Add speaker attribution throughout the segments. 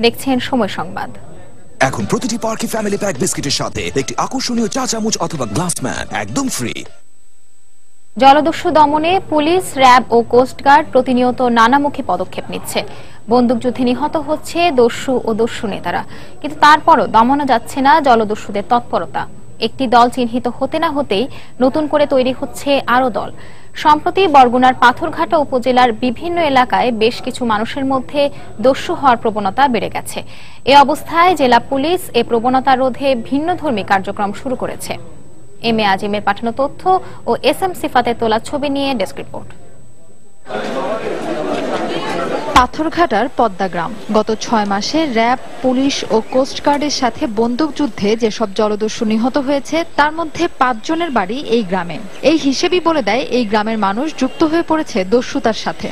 Speaker 1: দেখছেন সময় সংবাদ।
Speaker 2: এখন প্রতিটি পার্কে ফ্যামিলি প্যাক বিস্কিটের সাথে একটি আকর্ষণীয় চা চামচ অথবা গ্লাসম্যান একদম ফ্রি।
Speaker 1: জলদস্যু দমনে পুলিশ, র্যাব ও কোস্টগার্ড প্রতিনিয়ত নানামুখী পদক্ষেপ নিচ্ছে। বন্দুকযুদ্ধে নিহত হচ্ছে দস্যু ও দস্যু নেতারা, কিন্তু তারপরও দমানো যাচ্ছে না জলদস্যুদের তৎপরতা। একটি দল চিহ্নিত হতে না হতেই নতুন করে তৈরি হচ্ছে আরো দল। সম্প্রতি বরগুনার পাথরঘাটা উপজেলার বিভিন্ন এলাকায় বেশ কিছু মানুষের মধ্যে দস্যু হওয়ার প্রবণতা বেড়ে গেছে। এ অবস্থায় জেলা পুলিশ এ প্রবণতা রোধে ভিন্নধর্মী কার্যক্রম শুরু করেছে। এম এ আজিমের পাঠানো তথ্য ও এস এম সিফাতের তোলা ছবি নিয়ে ডেস্ক রিপোর্ট।
Speaker 3: পাথরঘাটার পদ্মা গ্রাম গত ৬ মাসে র্যাব, পুলিশ ও কোস্টগার্ডের সাথে বন্দুকযুদ্ধে যেসব জলদস্যু নিহত হয়েছে তার মধ্যে ৫ জনের বাড়ি এই গ্রামে। এই হিসেবই বলে দেয় এই গ্রামের মানুষ যুক্ত হয়ে পড়েছে দস্যুতার সাথে।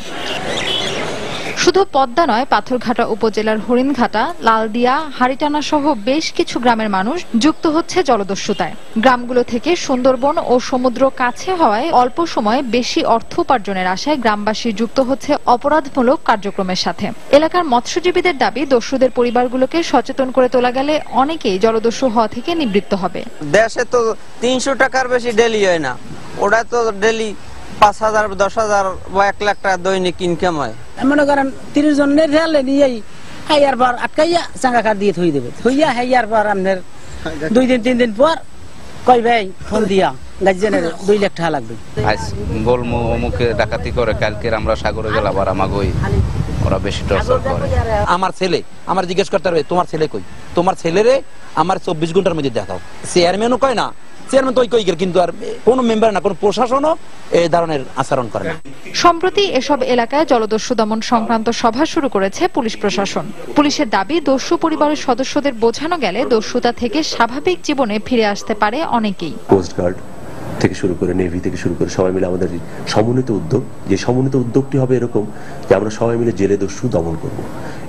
Speaker 3: শুধু পদ্মা নয়, পাথরঘাটা উপজেলার হরিণঘাটা, লালদিয়া, হাড়িটানা সহ বেশ কিছু গ্রামের মানুষ যুক্ত হচ্ছে জলদস্যুতায়। গ্রামগুলো থেকে সুন্দরবন ও সমুদ্র কাছে হওয়ায় অল্প সময়ে বেশি অর্থ উপার্জনের আশায় গ্রামবাসী যুক্ত হচ্ছে অপরাধমূলক কার্যক্রমের সাথে। এলাকার মৎস্যজীবীদের দাবি, দস্যুদের পরিবারগুলোকে সচেতন করে তোলা গেলে অনেকেই জলদস্যু হওয়া থেকে নিবৃত্ত হবে।
Speaker 4: দেশে তো ৩০০ টাকার বেশি ডেলি হয় না, ওটা তো ডেলি ৫,০০০, ১০,০০০ বা ১ লাখ টাকা দৈনিক ইনকাম হয়।
Speaker 5: মনে করেন ৩০ জনের রেলে নিয়েই হাইয়ার বার আটকাইয়া চাঙ্গা কাঠ দিয়ে থই দেবে, থইয়া হাইয়ার বার আপনার ২ দিন ৩ দিন পর কই ভাই ফোন দিয়া গার্জেনের ২ লাখ টাকা লাগবে।
Speaker 6: আজ বলমু অমুকে ডাকাতি করে, কালকে আমরা সাগরে গেলাম আর আমাগই ওরা বেশি টর্চার করে।
Speaker 7: আমার ছেলে আমার জিজ্ঞেস করতে হবে তোমার ছেলে কই, তোমার ছেলেরে আমার ২৪ ঘন্টার মধ্যে দেখাও। চেয়ারম্যানও কয় না, চেয়ারম্যান তো ওই কই গেল, কিন্তু আর কোনো মেম্বার না, কোনো প্রশাসনও এই ধরনের আচরণ করে না।
Speaker 3: সম্প্রতি এসব এলাকায় জলদস্যু দমন সংক্রান্ত সভা শুরু করেছে পুলিশ প্রশাসন। পুলিশের দাবি, দস্যু পরিবারের সদস্যদের বোঝানো গেলে দস্যুতা থেকে স্বাভাবিক জীবনে ফিরে আসতে পারে অনেকেই।
Speaker 8: কোস্টগার্ড থেকে শুরু করে, নেভি থেকে শুরু করে সবাই মিলে আমাদের সমন্বিত উদ্যোগ, যে সমন্বিত উদ্যোগটি হবে এরকম যে আমরা সবাই মিলে জেলে দস্যু দমন করব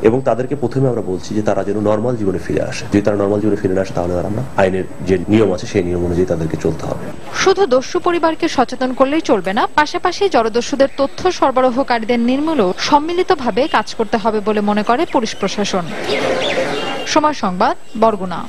Speaker 8: এবং তাদেরকে প্রথমে আমরা বলছি যে তারা যেন নর্মাল জীবনে ফিরে আসে। যদি তারা নর্মাল জীবনে ফিরে না আসে তাহলে আমরা আইনের যে নিয়ম আছে সেই নিয়ম অনুযায়ী তাদেরকে চলতে হবে। শুধু
Speaker 3: দস্যু পরিবারকে সচেতন করলেই চলবে না, পাশাপাশি জলদস্যুদের তথ্য সরবরাহকারীদের নির্মূলেও সম্মিলিতভাবে কাজ করতে হবে বলে মনে করে পুলিশ প্রশাসন। সময় সংবাদ, বরগুনা।